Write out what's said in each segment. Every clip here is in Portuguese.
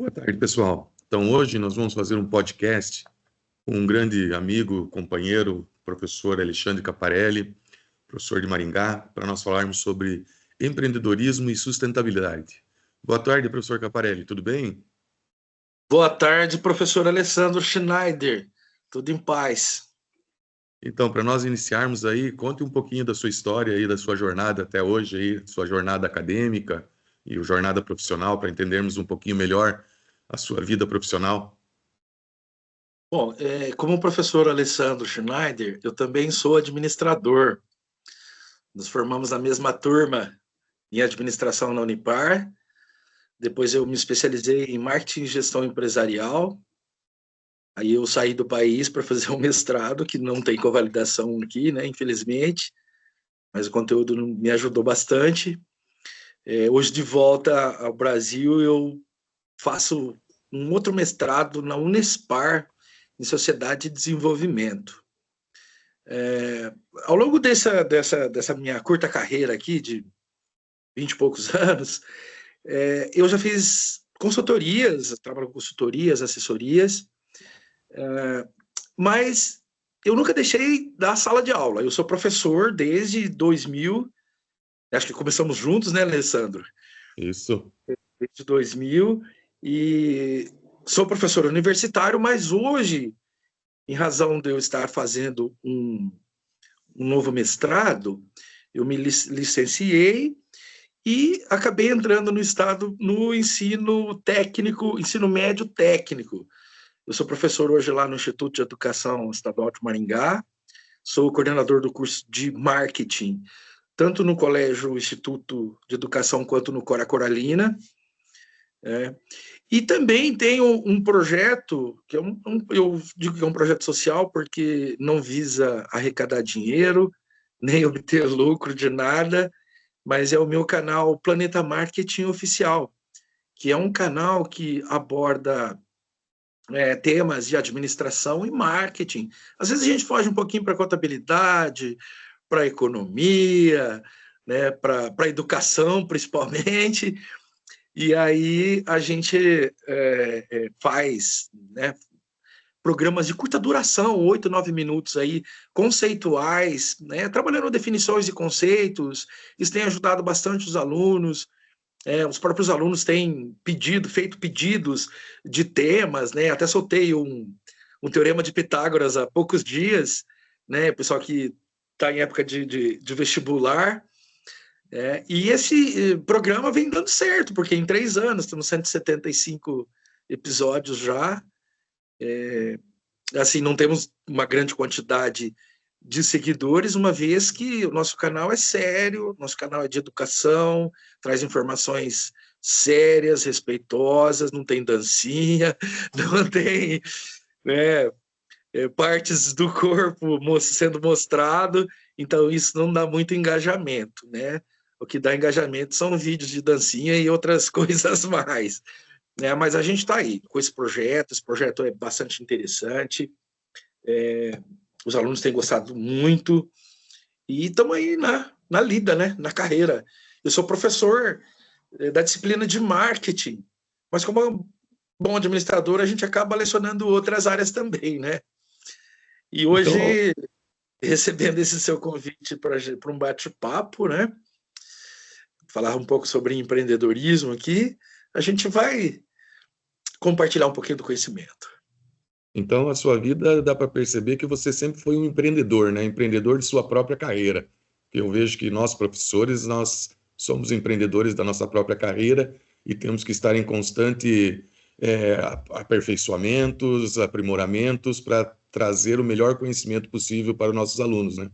Boa tarde, pessoal. Então, hoje nós vamos fazer um podcast com um grande amigo, companheiro, professor Alexandre Caparelli, professor de Maringá, para nós falarmos sobre empreendedorismo e sustentabilidade. Boa tarde, professor Caparelli, tudo bem? Boa tarde, professor Alessandro Schneider. Tudo em paz. Então, para nós iniciarmos aí, conte um pouquinho da sua história aí, da sua jornada até hoje aí, sua jornada acadêmica e a jornada profissional, para entendermos um pouquinho melhor a sua vida profissional. Bom, como o professor Alessandro Schneider, eu também sou administrador. Nos formamos na mesma turma em administração na Unipar. Depois eu me especializei em marketing e gestão empresarial. Aí eu saí do país para fazer um mestrado, que não tem convalidação aqui, né, infelizmente, mas o conteúdo me ajudou bastante. Hoje, de volta ao Brasil, eu faço um outro mestrado na Unespar, em Sociedade e Desenvolvimento. Ao longo dessa minha curta carreira aqui, de 20 e poucos anos, eu já fiz consultorias, trabalho com consultorias, assessorias, mas eu nunca deixei da sala de aula. Eu sou professor desde 2000, acho que começamos juntos, né, Alessandro? Isso. Desde 2000, e sou professor universitário, mas hoje, em razão de eu estar fazendo um novo mestrado, eu me licenciei e acabei entrando no ensino técnico, ensino médio técnico. Eu sou professor hoje lá no Instituto de Educação Estadual de Maringá, sou coordenador do curso de marketing, tanto no Colégio Instituto de Educação quanto no Cora Coralina. E também tenho um projeto, que eu digo que é um projeto social, porque não visa arrecadar dinheiro, nem obter lucro de nada, mas é o meu canal Planeta Marketing Oficial, que é um canal que aborda temas de administração e marketing. Às vezes a gente foge um pouquinho para a contabilidade, para a economia, né, para a educação, principalmente, e aí a gente faz, né, programas de curta duração, 8, 9 minutos aí, conceituais, né, trabalhando definições de conceitos. Isso tem ajudado bastante os alunos. Os próprios alunos têm feito pedidos de temas, né? Até soltei um teorema de Pitágoras há poucos dias, né? Pessoal que está em época de vestibular. E esse programa vem dando certo, porque em 3 anos, temos 175 episódios já. Assim, não temos uma grande quantidade de seguidores, uma vez que o nosso canal é sério, nosso canal é de educação, traz informações sérias, respeitosas, não tem dancinha, não tem, né, partes do corpo sendo mostrado, então isso não dá muito engajamento, né? O que dá engajamento são vídeos de dancinha e outras coisas mais, né? Mas a gente está aí com esse projeto é bastante interessante, os alunos têm gostado muito, e estamos aí na lida, né? Na carreira. Eu sou professor da disciplina de marketing, mas como bom administrador, a gente acaba lecionando outras áreas também, né? E hoje, então, recebendo esse seu convite para um bate-papo, né? Falar um pouco sobre empreendedorismo aqui, a gente vai compartilhar um pouquinho do conhecimento. Então, a sua vida dá para perceber que você sempre foi um empreendedor, né? Empreendedor de sua própria carreira. Eu vejo que nós, professores, nós somos empreendedores da nossa própria carreira e temos que estar em constante aperfeiçoamentos, aprimoramentos para trazer o melhor conhecimento possível para os nossos alunos, né?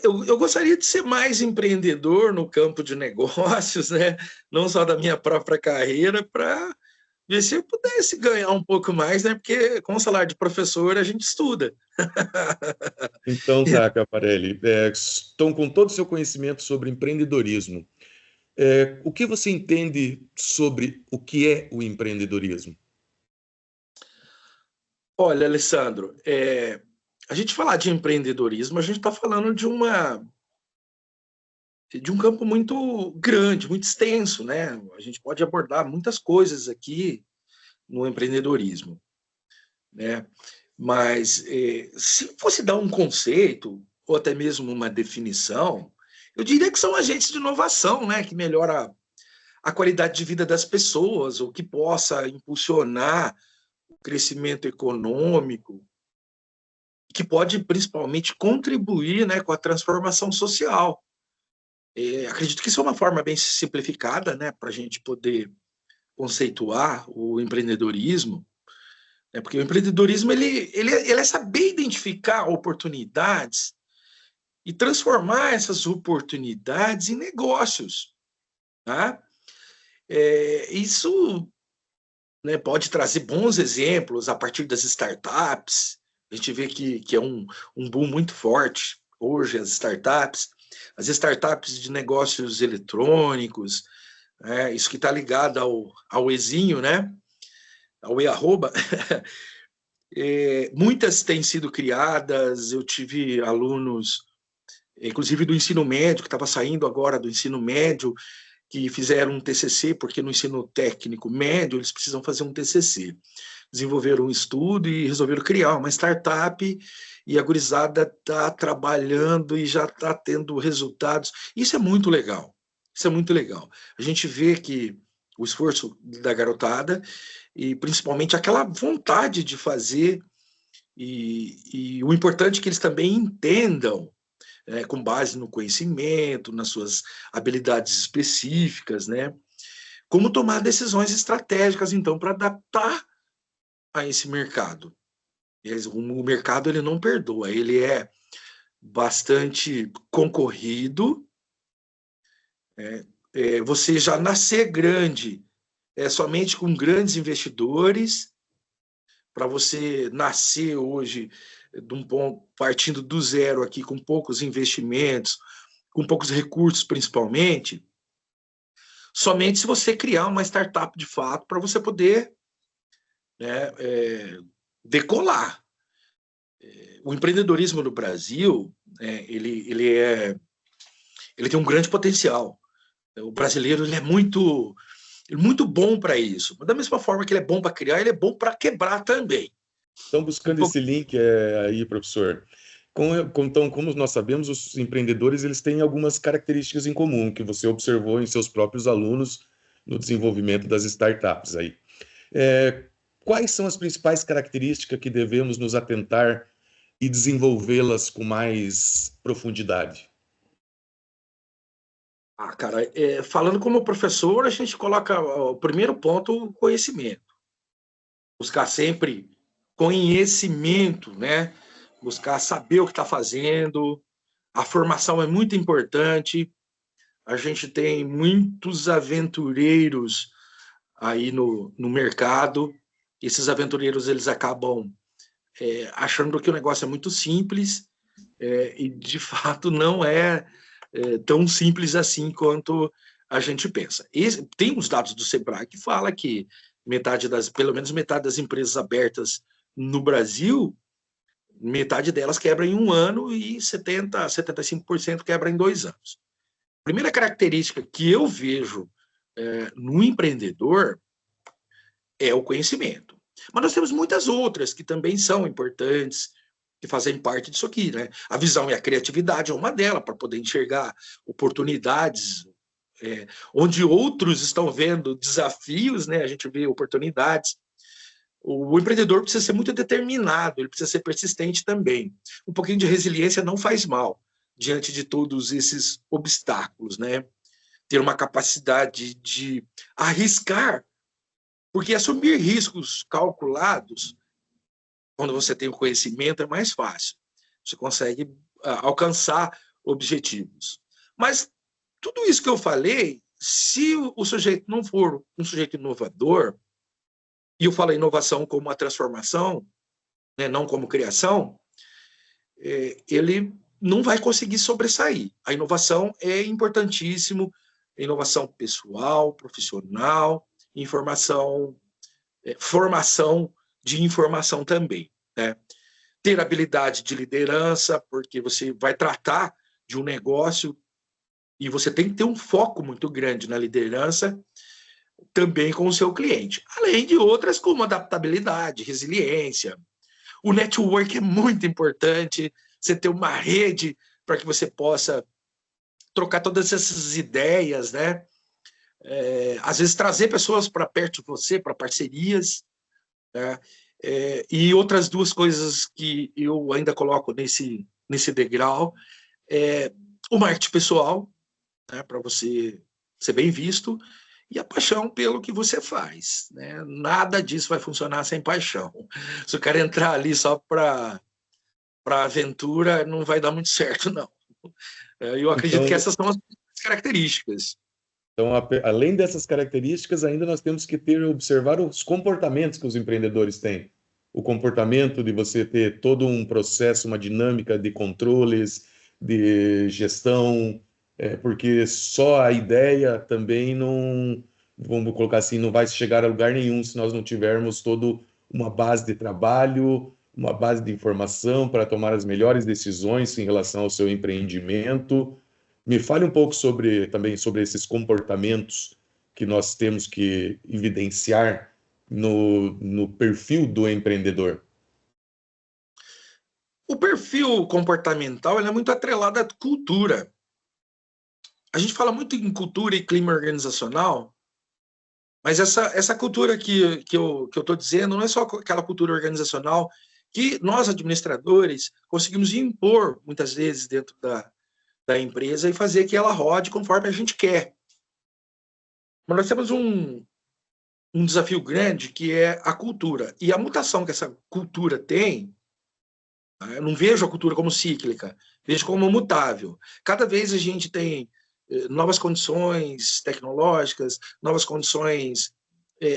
Eu gostaria de ser mais empreendedor no campo de negócios, né? Não só da minha própria carreira, para ver se eu pudesse ganhar um pouco mais, né? Porque com o salário de professor a gente estuda. Então tá, Caparelli. Estão com todo o seu conhecimento sobre empreendedorismo. O que você entende sobre o que é o empreendedorismo? Olha, Alessandro, a gente falar de empreendedorismo, a gente está falando de uma de um campo muito grande, muito extenso, né? A gente pode abordar muitas coisas aqui no empreendedorismo, né? Mas se fosse dar um conceito, ou até mesmo uma definição, eu diria que são agentes de inovação, né? Que melhora a qualidade de vida das pessoas, ou que possa impulsionar o crescimento econômico, que pode principalmente contribuir, né, com a transformação social. Acredito que isso é uma forma bem simplificada, né, para a gente poder conceituar o empreendedorismo, né, porque o empreendedorismo ele é saber identificar oportunidades e transformar essas oportunidades em negócios. Tá? Isso, né, pode trazer bons exemplos a partir das startups. A gente vê que é um boom muito forte hoje, as startups de negócios eletrônicos, isso que está ligado ao Ezinho, né? Ao e-arroba. Muitas têm sido criadas, eu tive alunos, inclusive do ensino médio, que estava saindo agora do ensino médio, que fizeram um TCC, porque no ensino técnico médio eles precisam fazer um TCC. Desenvolveram um estudo e resolveram criar uma startup, e a gurizada está trabalhando e já está tendo resultados. Isso é muito legal. Isso é muito legal. A gente vê que o esforço da garotada, e principalmente aquela vontade de fazer, e o importante é que eles também entendam, com base no conhecimento, nas suas habilidades específicas, né? Como tomar decisões estratégicas, então, para adaptar a esse mercado. O mercado ele não perdoa, ele é bastante concorrido. Você já nascer grande somente com grandes investidores, para você nascer hoje de um ponto, partindo do zero aqui, com poucos investimentos, com poucos recursos principalmente, somente se você criar uma startup de fato para você poder, né, decolar. O empreendedorismo no Brasil, ele tem um grande potencial. O brasileiro ele é muito bom para isso. Da mesma forma que ele é bom para criar, ele é bom para quebrar também. Estão buscando esse link aí, professor. Então, como nós sabemos, os empreendedores eles têm algumas características em comum que você observou em seus próprios alunos no desenvolvimento das startups aí. Quais são as principais características que devemos nos atentar e desenvolvê-las com mais profundidade? Cara, falando como professor, a gente coloca o primeiro ponto, o conhecimento. Buscar sempre conhecimento, né? Buscar saber o que está fazendo. A formação é muito importante. A gente tem muitos aventureiros aí no mercado. Esses aventureiros eles acabam achando que o negócio é muito simples, e de fato não é tão simples assim quanto a gente pensa. Tem os dados do Sebrae que fala que pelo menos metade das empresas abertas no Brasil, metade delas quebra em um ano e 75% quebra em 2 anos. A primeira característica que eu vejo no empreendedor é o conhecimento. Mas nós temos muitas outras que também são importantes, que fazem parte disso aqui, né? A visão e a criatividade é uma delas, para poder enxergar oportunidades, onde outros estão vendo desafios, né? A gente vê oportunidades. O empreendedor precisa ser muito determinado, ele precisa ser persistente também. Um pouquinho de resiliência não faz mal diante de todos esses obstáculos, né? Ter uma capacidade de arriscar, porque assumir riscos calculados, quando você tem o conhecimento, é mais fácil. Você consegue alcançar objetivos. Mas tudo isso que eu falei, se o sujeito não for um sujeito inovador, e eu falo inovação como uma transformação, né, não como criação, ele não vai conseguir sobressair. A inovação é importantíssimo, inovação pessoal, profissional, formação de informação também, né? Ter habilidade de liderança, porque você vai tratar de um negócio E você tem que ter um foco muito grande na liderança também com o seu cliente. Além de outras como adaptabilidade, resiliência. O network é muito importante, você ter uma rede para que você possa trocar todas essas ideias, né? Às vezes trazer pessoas para perto de você, para parcerias, né? E outras duas coisas que eu ainda coloco nesse degrau o marketing pessoal, né, para você ser bem visto, e a paixão pelo que você faz, né? Nada disso vai funcionar sem paixão. Se o cara entrar ali só para aventura, não vai dar muito certo, não. Eu acredito que essas são as características. Então, além dessas características, ainda nós temos que observar os comportamentos que os empreendedores têm. O comportamento de você ter todo um processo, uma dinâmica de controles, de gestão, porque só a ideia também não, vamos colocar assim, não vai chegar a lugar nenhum se nós não tivermos toda uma base de trabalho, uma base de informação para tomar as melhores decisões em relação ao seu empreendimento. Me fale um pouco também sobre esses comportamentos que nós temos que evidenciar no perfil do empreendedor. O perfil comportamental ele é muito atrelado à cultura. A gente fala muito em cultura e clima organizacional, mas essa cultura que eu estou dizendo não é só aquela cultura organizacional que nós, administradores, conseguimos impor, muitas vezes, dentro da empresa e fazer que ela rode conforme a gente quer. Mas nós temos um desafio grande que é a cultura. E a mutação que essa cultura tem, eu não vejo a cultura como cíclica, vejo como mutável. Cada vez a gente tem novas condições tecnológicas, novas condições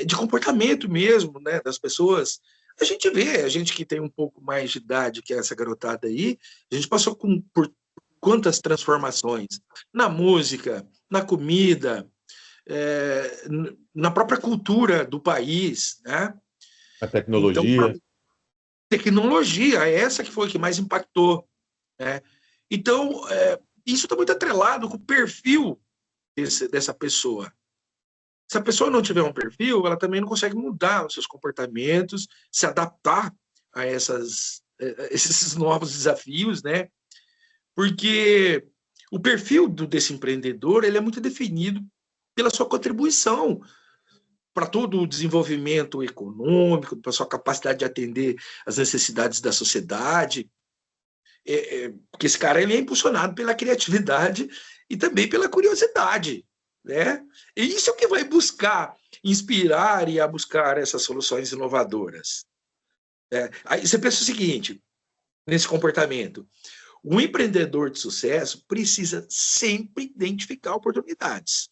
de comportamento mesmo, né, das pessoas. A gente vê, a gente que tem um pouco mais de idade que essa garotada aí, a gente passou por quantas transformações na música, na comida, na própria cultura do país, né? A tecnologia. Então, tecnologia, essa que foi que mais impactou, né? Então, isso está muito atrelado com o perfil dessa pessoa. Se a pessoa não tiver um perfil, ela também não consegue mudar os seus comportamentos, se adaptar a esses novos desafios, né? Porque o perfil desse empreendedor ele é muito definido pela sua contribuição para todo o desenvolvimento econômico, para a sua capacidade de atender as necessidades da sociedade. Porque esse cara ele é impulsionado pela criatividade e também pela curiosidade, né? E isso é o que vai buscar inspirar e a buscar essas soluções inovadoras. Aí você pensa o seguinte, nesse comportamento, o empreendedor de sucesso precisa sempre identificar oportunidades,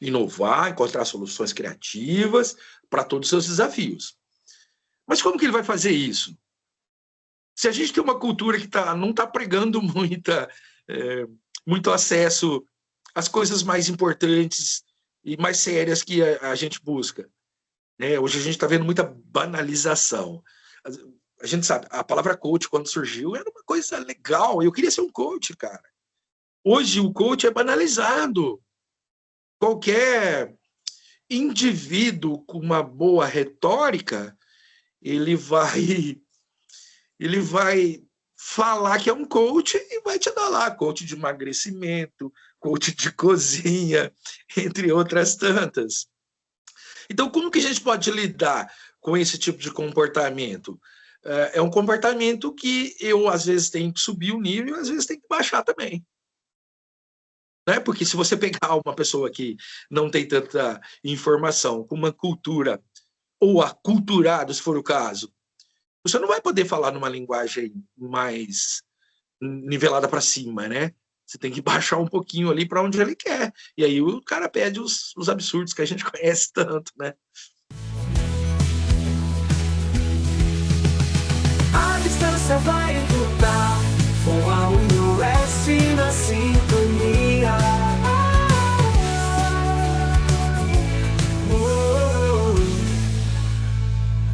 inovar, encontrar soluções criativas para todos os seus desafios. Mas como que ele vai fazer isso? Se a gente tem uma cultura que não está pregando muito acesso às coisas mais importantes e mais sérias que a gente busca, né? Hoje a gente está vendo muita banalização. A gente sabe, a palavra coach, quando surgiu, era uma coisa legal. Eu queria ser um coach, cara. Hoje o coach é banalizado. Qualquer indivíduo com uma boa retórica, ele vai falar que é um coach e vai te dar lá coach de emagrecimento, coach de cozinha, entre outras tantas. Então, como que a gente pode lidar com esse tipo de comportamento? É um comportamento que eu, às vezes, tenho que subir o nível e, às vezes, tenho que baixar também. Né? Porque se você pegar uma pessoa que não tem tanta informação, com uma cultura, ou aculturado, se for o caso, você não vai poder falar numa linguagem mais nivelada para cima, né? Você tem que baixar um pouquinho ali para onde ele quer. E aí o cara pede os absurdos que a gente conhece tanto, né? A distância vai encurtar com a UniOS assim.